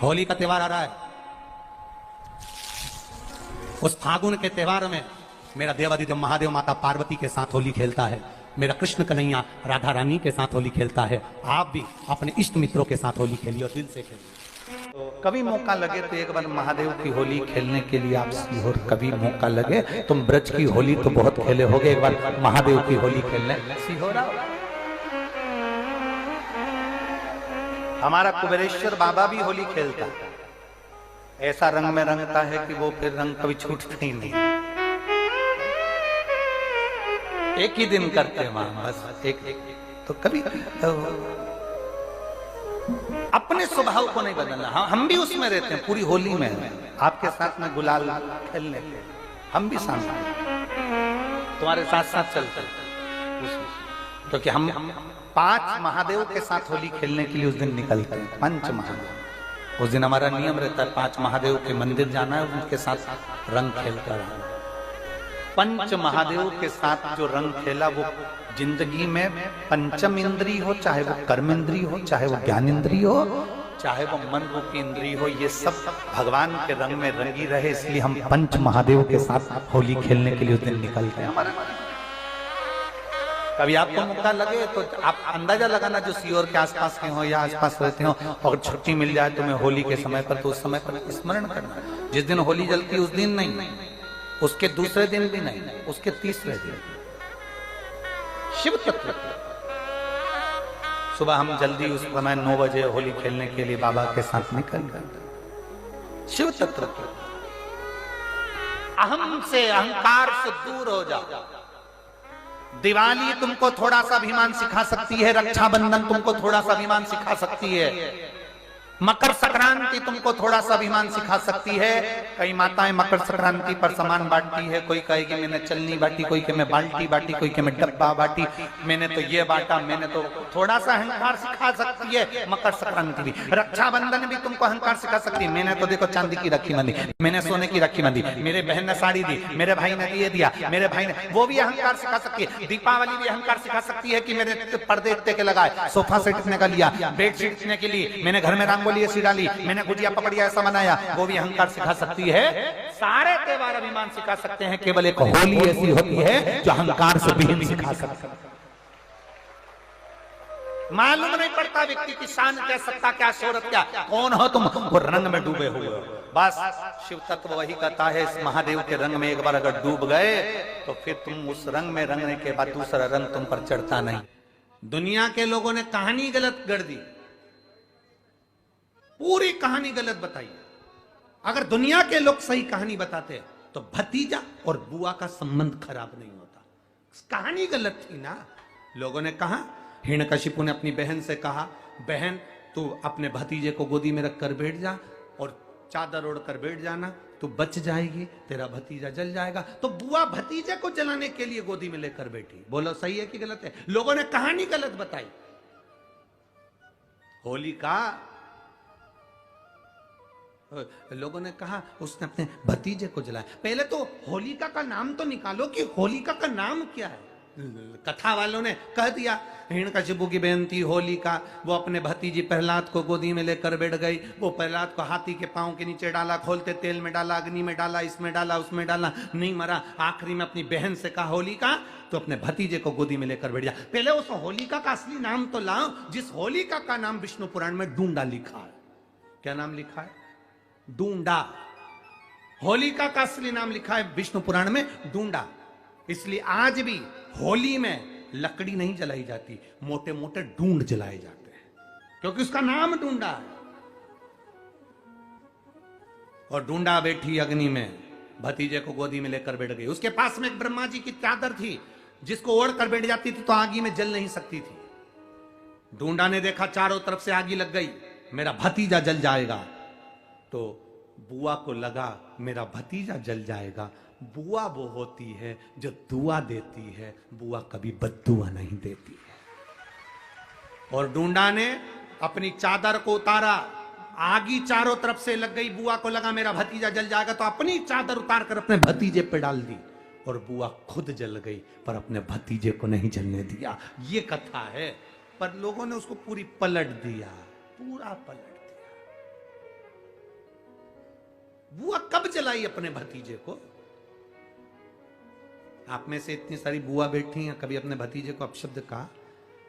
होली का त्योहार आ रहा है। उस फागुन के त्योहार में मेरा देवादिदेव महादेव माता पार्वती के साथ होली खेलता है, मेरा कृष्ण कन्हैया राधा रानी के साथ होली खेलता है। आप भी अपने इष्ट मित्रों के साथ होली खेलिए और दिल से खेलिए। तो कभी मौका लगे तो एक बार महादेव की होली खेलने के लिए आप सीहोर कभी मौका लगे, तुम ब्रज की होली तो बहुत खेले होगे, एक बार महादेव की होली खेलने सीहोर आओ। हमारा कुबेरेश्वर बाबा भी होली खेलता है, ऐसा रंग में रंगता है कि वो फिर रंग कभी छूटता ही नहीं। एक ही दिन करते हैं वहां बस एक तो कभी तो अपने स्वभाव को नहीं बदलना। हम भी उसमें रहते हैं, पूरी होली में आपके साथ में गुलाल खेलने हम भी सामने तुम्हारे साथ साथ चलते, क्योंकि हम 5 महादेव के साथ होली खेलने के लिए उस दिन निकलते हैं। 5 महादेव, उस दिन हमारा नियम रहता है 5 महादेव के मंदिर जाना है, उनके साथ रंग खेलकर आना। 5 महादेव के साथ जो रंग खेला वो जिंदगी में पंचम इंद्री हो, चाहे वो कर्म इंद्री हो, चाहे वो ज्ञान इंद्री हो, चाहे वो मन रूपी इंद्री हो, ये सब भगवान के रंग में रंगी रहे। इसलिए हम 5 महादेव के साथ होली खेलने के लिए उस दिन निकलते हैं। कभी आपको मौका लगे तो आप अंदाजा लगाना, जो सीहोर के आसपास के हो या आसपास रहते हो, और छुट्टी मिल जाए तुम्हें होली के समय पर, तो उस समय पर स्मरण करना। जिस दिन होली जलती उस दिन नहीं, उसके दूसरे दिन भी नहीं, उसके तीसरे दिन शिव तत्व सुबह हम जल्दी उस समय 9 बजे होली खेलने के लिए बाबा के साथ निकल गए। शिव तत्व अहम से, अहंकार से दूर हो जाओ। दिवाली तुमको थोड़ा सा अभिमान सिखा सकती है, रक्षाबंधन तुमको थोड़ा सा अभिमान सिखा सकती है, मकर संक्रांति तुमको थोड़ा सा अभिमान सिखा सकती है। कई माताएं मकर संक्रांति पर सामान बांटती है, कोई कहेगी मैंने चलनी बांटी, कोई कहे मैं बाल्टी बांटी, कोई कहे मैं डब्बा बांटी, मैंने तो ये बांटा, मैंने तो थोड़ा सा अहंकार सिखा सकती है मकर संक्रांति भी। रक्षाबंधन भी तुमको अहंकार सिखा सकती है, मैंने तो देखो चांदी की राखी बांधी, मैंने सोने की राखी बांधी, मेरे बहन ने साड़ी दी, मेरे भाई ने ये दिया, मेरे भाई ने, वो भी अहंकार सिखा सकती है। दीपावली भी अहंकार सिखा सकती है कि मेरे पर्दे इतने के लगाए, सोफा सेट इतने का लिया, बेड शीट इतने के लिए, मैंने घर में रंगोली ऐसी डाली, मैंने गुजिया पपड़िया ऐसा बनाया, वो भी अहंकार सिखा सकती है। सारे त्योहार अभिमान सिखा सकते हैं, केवल एक होली ऐसी होती है जो अहंकार से विहीन सिखा सकती है। मालूम नहीं पड़ता व्यक्ति की शान क्या, सत्ता क्या, शोहरत क्या, कौन हो तुम, वो रंग में डूबे हुए हो। बस शिव तत्व वही कहता है, इस महादेव के रंग में एक बार अगर डूब गए तो फिर तुम उस रंग में रंगने के बाद दूसरा रंग तुम पर चढ़ता नहीं। दुनिया के लोगों ने कहानी गलत गढ़ दी, पूरी कहानी गलत बताई। अगर दुनिया के लोग सही कहानी बताते तो भतीजा और बुआ का संबंध खराब नहीं होता। कहानी गलत थी ना। लोगों ने कहा, हिरण्यकशिपु ने अपनी बहन से कहा, बहन तू अपने भतीजे को गोदी में रखकर बैठ जा और चादर ओढ़कर बैठ जाना, तू बच जाएगी, तेरा भतीजा जल जाएगा। तो बुआ भतीजे को जलाने के लिए गोदी में लेकर बैठी। बोलो सही है कि गलत है? लोगों ने कहानी गलत बताई। होली का लोगों ने कहा उसने अपने भतीजे को जलाया। पहले तो होलिका का नाम तो निकालो कि होलिका का नाम क्या है। कथा वालों ने कह दिया हिरण्यकशिपु की बहन थी होलिका, वो अपने भतीजी प्रहलाद को गोदी में लेकर बैठ गई। वो प्रहलाद को हाथी के पांव के नीचे डाला, खोलते तेल में डाला, अग्नि में डाला, इसमें डाला, उसमें डाला, नहीं मरा। आखिरी में अपनी बहन से कहा होलिका तो अपने भतीजे को गोदी में लेकर बैठ जा। पहले उस होलिका का असली नाम तो लाओ, जिस होलिका का नाम विष्णु पुराण में डूंडा लिखा है। क्या नाम लिखा है? डूंडा। होलिका का असली नाम लिखा है विष्णु पुराण में डूंडा। इसलिए आज भी होली में लकड़ी नहीं जलाई जाती, मोटे मोटे ढूंढ जलाए जाते हैं, क्योंकि उसका नाम डूंडा है। और डूंडा बैठी अग्नि में, भतीजे को गोदी में लेकर बैठ गई। उसके पास में एक ब्रह्मा जी की चादर थी, जिसको ओढ़ कर बैठ जाती थी तो आगी में जल नहीं सकती थी। डूंडा ने देखा चारों तरफ से आगी लग गई, मेरा भतीजा जल जाएगा। तो बुआ को लगा मेरा भतीजा जल जाएगा। बुआ वो होती है जो दुआ देती है, बुआ कभी बद्दुआ नहीं देती है। और डूंडा ने अपनी चादर को उतारा, आगी चारों तरफ से लग गई। बुआ को लगा मेरा भतीजा जल जाएगा, तो अपनी चादर उतार कर अपने भतीजे पे डाल दी और बुआ खुद जल गई, पर अपने भतीजे को नहीं जलने दिया। ये कथा है, पर लोगों ने उसको पूरी पलट दिया, पूरा पलट दिया। बुआ कब जलाई अपने भतीजे को? आप में से इतनी सारी बुआ बैठी हैं, कभी अपने भतीजे को अपशब्द कहा?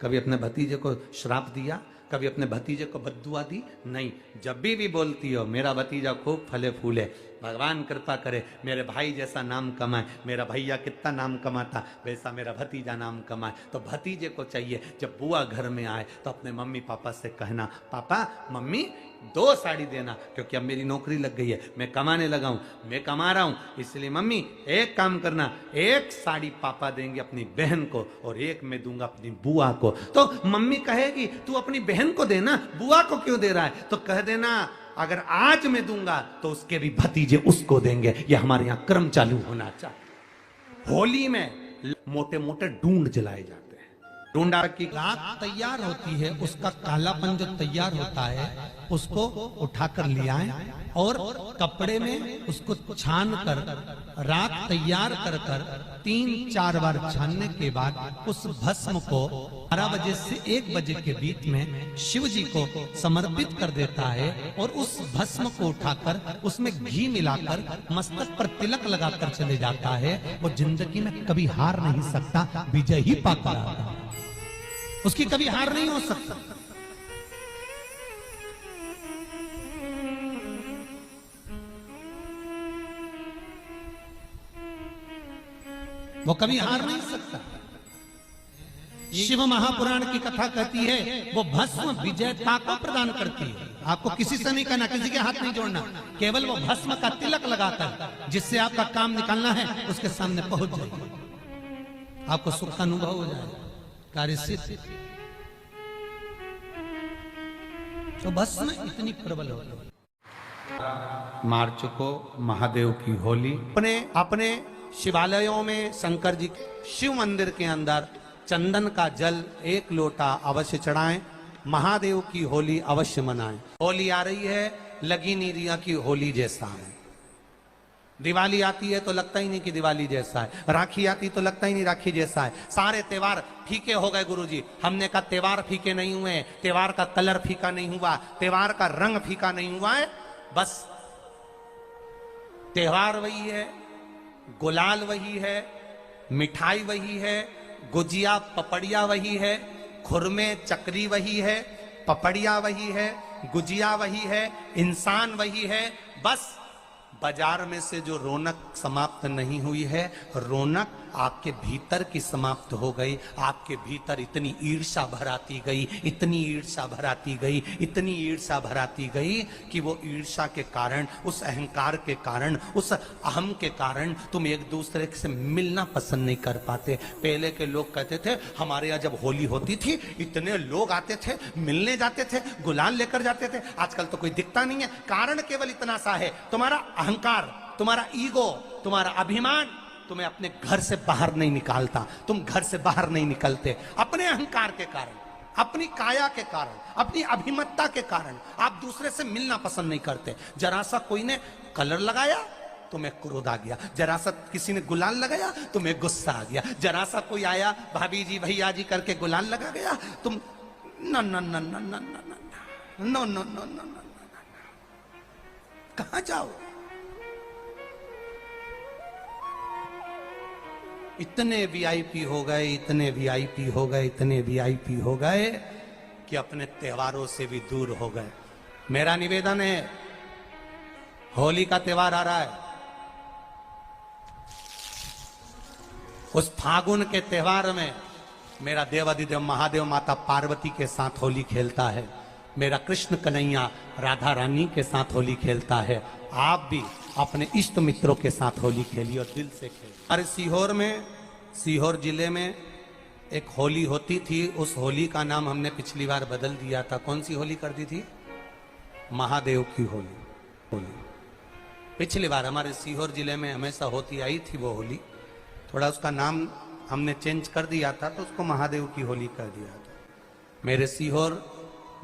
कभी अपने भतीजे को श्राप दिया? कभी अपने भतीजे को बद्दुआ दी? नहीं। जब भी बोलती हो मेरा भतीजा खूब फले फूले, भगवान कृपा करे मेरे भाई जैसा नाम कमाए, मेरा भैया कितना नाम कमाता वैसा मेरा भतीजा नाम कमाए, तो भतीजे को चाहिए जब बुआ घर में आए तो अपने मम्मी पापा से कहना, पापा मम्मी 2 साड़ी देना, क्योंकि अब मेरी नौकरी लग गई है, मैं कमाने लगा हूं, मैं कमा रहा हूं, इसलिए मम्मी एक काम करना, 1 साड़ी पापा देंगे अपनी बहन को और 1 मैं दूंगा अपनी बुआ को। तो मम्मी कहेगी तू अपनी बहन को देना, बुआ को क्यों दे रहा है? तो कह देना अगर आज मैं दूंगा तो उसके भी भतीजे उसको देंगे। ये हमारे यहां क्रम चालू होना चाहिए। होली में मोटे मोटे डूंड जलाए जाते हैं। डूंडा की राख तैयार होती है, उसका कालापन जो तैयार होता है उसको उठाकर ले आए और कपड़े में उसको छान कर राख तैयार कर 3-4 बार छानने के बाद उस भस्म को 12 बजे से 1 बजे के बीच में शिव जी को समर्पित कर देता है और उस भस्म को उठाकर उसमें घी मिलाकर मस्तक पर तिलक लगाकर चले जाता है। वो जिंदगी में कभी हार नहीं सकता, विजय ही पाकर आता है, उसकी कभी हार नहीं हो सकता। वो कभी हार नहीं सकता। शिव महापुराण की कथा कहती है वो भस्म विजयता को प्रदान करती है। आपको किसी से नहीं कहना, किसी के हाथ नहीं जोड़ना, केवल वो भस्म का तिलक लगाकर जिससे आपका काम निकालना है उसके सामने पहुंच जाए, आपको सुख का अनुभव हो जाए, कार्य सिद्ध। तो भस्म इतनी प्रबल हो गई। मार्च को महादेव की होली अपने अपने शिवालयों में शंकर जी शिव मंदिर के अंदर चंदन का जल 1 लोटा अवश्य चढ़ाएं, महादेव की होली अवश्य मनाएं। होली आ रही है, लगी नहीं रिया की होली जैसा है। दिवाली आती है तो लगता ही नहीं कि दिवाली जैसा है, राखी आती तो लगता ही नहीं राखी जैसा है। सारे त्योहार फीके हो गए गुरुजी। हमने कहा त्योहार फीके नहीं हुए, त्योहार का कलर फीका नहीं हुआ, त्योहार का रंग फीका नहीं हुआ है, बस त्योहार वही है, गुलाल वही है, मिठाई वही है, गुजिया पपड़िया वही है, खुरमे चकरी वही है, पपड़िया वही है, गुजिया वही है, इंसान वही है। बस बाजार में से जो रौनक समाप्त नहीं हुई है, रौनक आपके भीतर की समाप्त हो गई। आपके भीतर इतनी ईर्ष्या भराती गई, इतनी ईर्ष्या भराती गई, इतनी ईर्ष्या भराती गई कि वो ईर्ष्या के कारण, उस अहंकार के कारण, उस अहम के कारण तुम एक दूसरे से मिलना पसंद नहीं कर पाते। पहले के लोग कहते थे हमारे यहाँ जब होली होती थी इतने लोग आते थे, मिलने जाते थे, गुलाल लेकर जाते थे। आजकल तो कोई दिखता नहीं है। कारण केवल इतना सा है, तुम्हारा अहंकार, तुम्हारा ईगो, तुम्हारा अभिमान तुम्हें अपने घर से बाहर नहीं निकालता। तुम घर से बाहर नहीं निकलते अपने अहंकार के कारण, अपनी काया के कारण, अपनी अभिमतता के कारण। आप दूसरे से मिलना पसंद नहीं करते। जरा सा कोई ने कलर लगाया तुम्हें क्रोध आ गया, जरा सा किसी ने गुलाल लगाया तुम्हें गुस्सा आ गया, जरा सा कोई आया भाभी जी भैया जी करके गुलाल लगा गया, तुम न न न न न न न न न कहां जाओ। इतने वीआईपी हो गए, इतने वीआईपी हो गए, इतने वीआईपी हो गए कि अपने त्योहारों से भी दूर हो गए। मेरा निवेदन है, होली का त्योहार आ रहा है, उस फागुन के त्योहार में मेरा देवाधिदेव महादेव माता पार्वती के साथ होली खेलता है, मेरा कृष्ण कन्हैया राधा रानी के साथ होली खेलता है। आप भी अपने इष्ट मित्रों के साथ होली खेलिए और दिल से खेलिए। अरे सीहोर में, सीहोर जिले में एक होली होती थी, उस होली का नाम हमने पिछली बार बदल दिया था। कौन सी होली कर दी थी? महादेव की होली। पिछली बार हमारे सीहोर जिले में हमेशा होती आई थी वो होली, थोड़ा उसका नाम हमने चेंज कर दिया था तो उसको महादेव की होली कर दिया था। मेरे सीहोर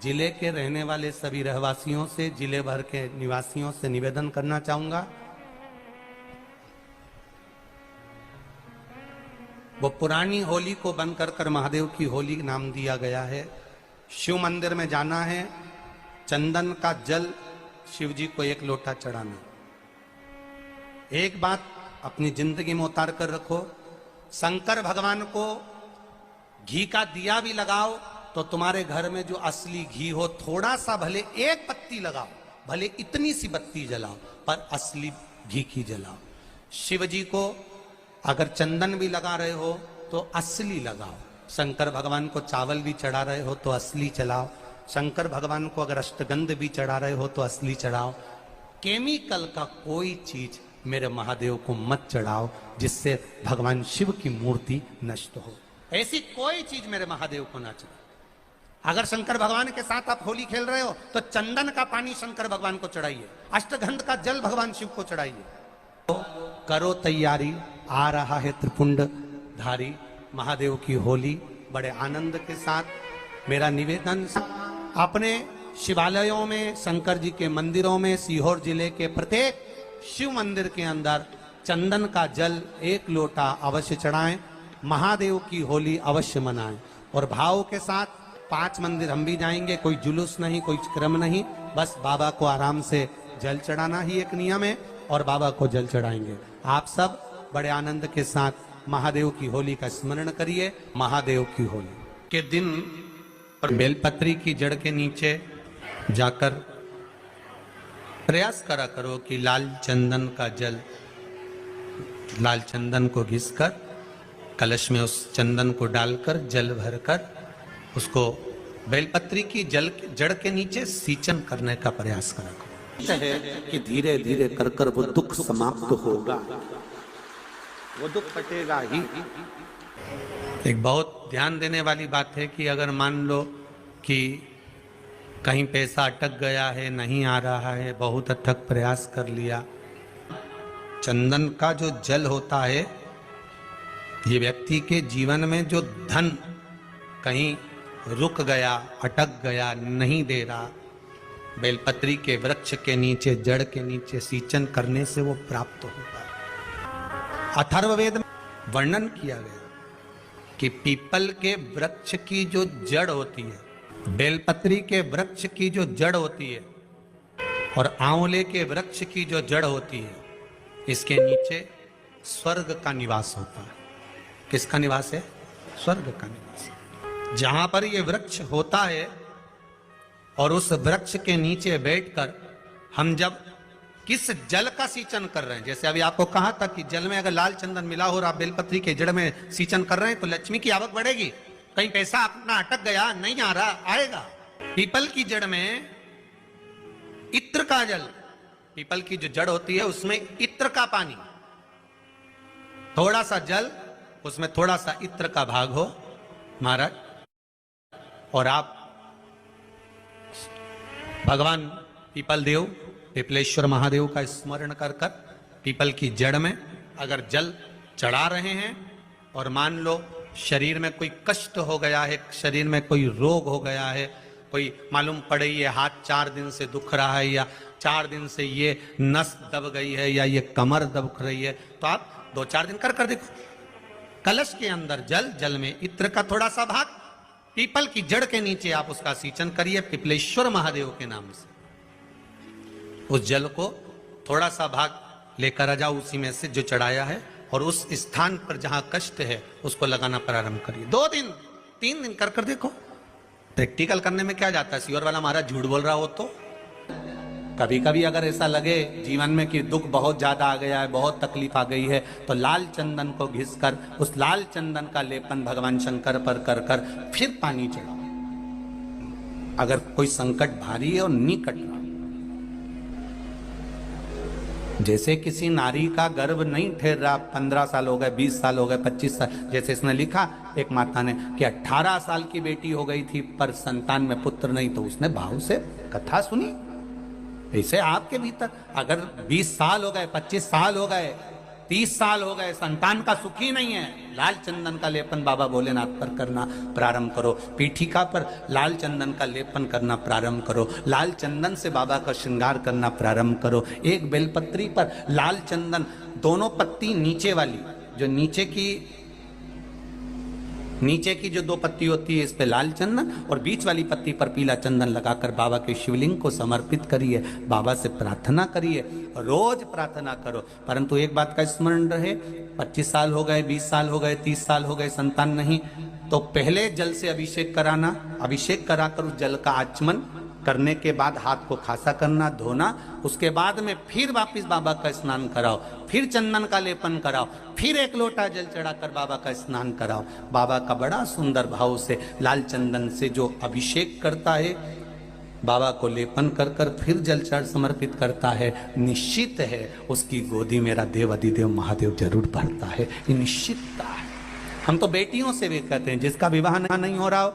जिले के रहने वाले सभी रहवासियों से, जिले भर के निवासियों से निवेदन करना चाहूंगा, वो पुरानी होली को बंद कर महादेव की होली नाम दिया गया है। शिव मंदिर में जाना है, चंदन का जल शिव जी को 1 लोटा चढ़ाना, एक बात अपनी जिंदगी में उतार कर रखो, शंकर भगवान को घी का दिया भी लगाओ तो तुम्हारे घर में जो असली घी हो, थोड़ा सा भले एक पत्ती लगाओ, भले इतनी सी बत्ती जलाओ, पर असली घी की जलाओ। शिव जी को अगर चंदन भी लगा रहे हो तो असली लगाओ। शंकर भगवान को चावल भी चढ़ा रहे हो तो असली चढ़ाओ। शंकर भगवान को अगर अष्टगंध भी चढ़ा रहे हो तो असली चढ़ाओ। केमिकल का कोई चीज मेरे महादेव को मत चढ़ाओ जिससे भगवान शिव की मूर्ति नष्ट हो। ऐसी कोई चीज मेरे महादेव को ना चढ़ाओ। अगर शंकर भगवान के साथ आप होली खेल रहे हो तो चंदन का पानी शंकर भगवान को चढ़ाइए, अष्टगंध का जल भगवान शिव को चढ़ाइए। तो करो तैयारी, आ रहा है त्रिपुंडधारी महादेव की होली। बड़े आनंद के साथ मेरा निवेदन, अपने शिवालयों में, शंकर जी के मंदिरों में, सीहोर जिले के प्रत्येक शिव मंदिर के अंदर चंदन का जल 1 लोटा अवश्य चढ़ाएं। महादेव की होली अवश्य मनाएं और भाव के साथ 5 मंदिर हम भी जाएंगे। कोई जुलूस नहीं, कोई क्रम नहीं, बस बाबा को आराम से जल चढ़ाना ही एक नियम है और बाबा को जल चढ़ाएंगे। आप सब बड़े आनंद के साथ महादेव की होली का स्मरण करिए। महादेव की होली के दिन बेलपत्री की जड़ के नीचे जाकर प्रयास करा करो कि लाल चंदन का जल, लाल चंदन को घिसकर कलश में उस चंदन को डालकर जल भरकर उसको बेलपत्री की जड़ के नीचे सींचन करने का प्रयास करा करो। है कि धीरे धीरे कर कर वो दुख समाप्त होगा, वो दुख कटेगा ही। एक बहुत ध्यान देने वाली बात है कि अगर मान लो कि कहीं पैसा अटक गया है, नहीं आ रहा है, बहुत अथक प्रयास कर लिया, चंदन का जो जल होता है ये व्यक्ति के जीवन में जो धन कहीं रुक गया, अटक गया, नहीं दे रहा, बेलपत्री के वृक्ष के नीचे, जड़ के नीचे सींचन करने से वो प्राप्त होता है। अथर्ववेद में वर्णन किया गया कि पीपल के वृक्ष की जो जड़ होती है, बेलपत्री के वृक्ष की जो जड़ होती है और आंवले के वृक्ष की जो जड़ होती है, इसके नीचे स्वर्ग का निवास होता है। किसका निवास है? स्वर्ग का निवास। जहां पर ये वृक्ष होता है और उस वृक्ष के नीचे बैठकर हम जब किस जल का सींचन कर रहे हैं, जैसे अभी आपको कहा था कि जल में अगर लाल चंदन मिला हो और आप बेलपत्री के जड़ में सींचन कर रहे हैं तो लक्ष्मी की आवक बढ़ेगी। कहीं पैसा अपना अटक गया, नहीं आ रहा, आएगा। पीपल की जड़ में इत्र का जल, पीपल की जो जड़ होती है उसमें इत्र का पानी, थोड़ा सा जल, उसमें थोड़ा सा इत्र का भाग हो महाराज, और आप भगवान पीपल देव, पिपलेश्वर महादेव का स्मरण कर कर पीपल की जड़ में अगर जल चढ़ा रहे हैं और मान लो शरीर में कोई कष्ट हो गया है, शरीर में कोई रोग हो गया है, कोई मालूम पड़े ये हाथ 4 दिन से दुख रहा है या 4 दिन से ये नस दब गई है या ये कमर दब रही है, तो आप 2-4 दिन कर देखो। कलश के अंदर जल, जल में इत्र का थोड़ा सा भाग, पीपल की जड़ के नीचे आप उसका सींचन करिए पिपलेश्वर महादेव के नाम से। उस जल को थोड़ा सा भाग लेकर आ जाओ उसी में से जो चढ़ाया है, और उस स्थान पर जहां कष्ट है उसको लगाना प्रारंभ करिए। 2 दिन 3 दिन कर देखो। प्रैक्टिकल करने में क्या जाता है? सीवर वाला महाराज झूठ बोल रहा हो तो कभी कभी अगर ऐसा लगे जीवन में कि दुख बहुत ज्यादा आ गया है, बहुत तकलीफ आ गई है, तो लाल चंदन को घिसकर उस लाल चंदन का लेपन भगवान शंकर पर कर कर फिर पानी चढ़ाओ। अगर कोई संकट भारी है और निकट रहा, जैसे किसी नारी का गर्भ नहीं ठहर रहा, 15 साल हो गए, 20 साल हो गए, 25 साल, जैसे इसने लिखा एक माता ने कि 18 साल की बेटी हो गई थी पर संतान में पुत्र नहीं, तो उसने भाव से कथा सुनी। ऐसे आपके भीतर अगर 20 साल हो गए, 25 साल हो गए, 30 साल हो गए, संतान का सुख ही नहीं है, लाल चंदन का लेपन बाबा भोलेनाथ पर करना प्रारंभ करो। पीठिका पर लाल चंदन का लेपन करना प्रारंभ करो। लाल चंदन से बाबा का श्रृंगार करना प्रारंभ करो। एक बेलपत्री पर लाल चंदन, दोनों पत्ती नीचे वाली, जो नीचे की नीचे की जो 2 पत्ती होती है इस पे लाल चंदन और बीच वाली पत्ती पर पीला चंदन लगाकर बाबा के शिवलिंग को समर्पित करिए, बाबा से प्रार्थना करिए, रोज प्रार्थना करो। परंतु एक बात का स्मरण रहे, 25 साल हो गए, 20 साल हो गए, 30 साल हो गए, संतान नहीं, तो पहले जल से अभिषेक कराना, अभिषेक कराकर उस जल का आचमन करने के बाद हाथ को खासा करना, धोना, उसके बाद में फिर वापिस बाबा का स्नान कराओ, फिर चंदन का लेपन कराओ, फिर 1 लोटा जल चढ़ाकर बाबा का स्नान कराओ। बाबा का बड़ा सुंदर भाव से लाल चंदन से जो अभिषेक करता है, बाबा को लेपन कर कर फिर जल चढ़ समर्पित करता है, निश्चित है उसकी गोदी मेरा देव अधिदेव महादेव जरूर भरता है, ये निश्चितता है। हम तो बेटियों से भी कहते हैं, जिसका विवाह नहीं हो रहा हो,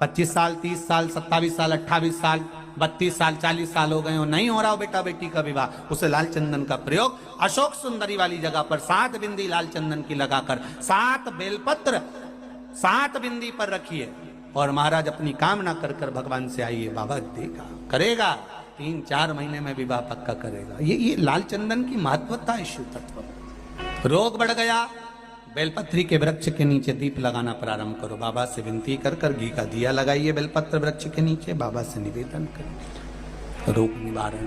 25 साल, 30 साल, 27 साल, 28 साल, 32 साल, 40 साल हो गए हो, नहीं हो रहा हो बेटा बेटी का विवाह, उसे लाल चंदन का प्रयोग अशोक सुंदरी वाली जगह पर 7 बिंदी लाल चंदन की लगाकर 7 बेलपत्र 7 बिंदी पर रखिए और महाराज अपनी कामना कर कर भगवान से आइए, बाबा देगा, करेगा, 3-4 महीने में विवाह पक्का करेगा। ये लाल चंदन की महत्वता है शिव तत्व। रोग बढ़ गया, बेलपत्री के वृक्ष के नीचे दीप लगाना प्रारंभ करो, बाबा से विनती कर कर घी का दिया लगाइए बेलपत्र वृक्ष के नीचे, बाबा से निवेदन करिए, रोग निवारण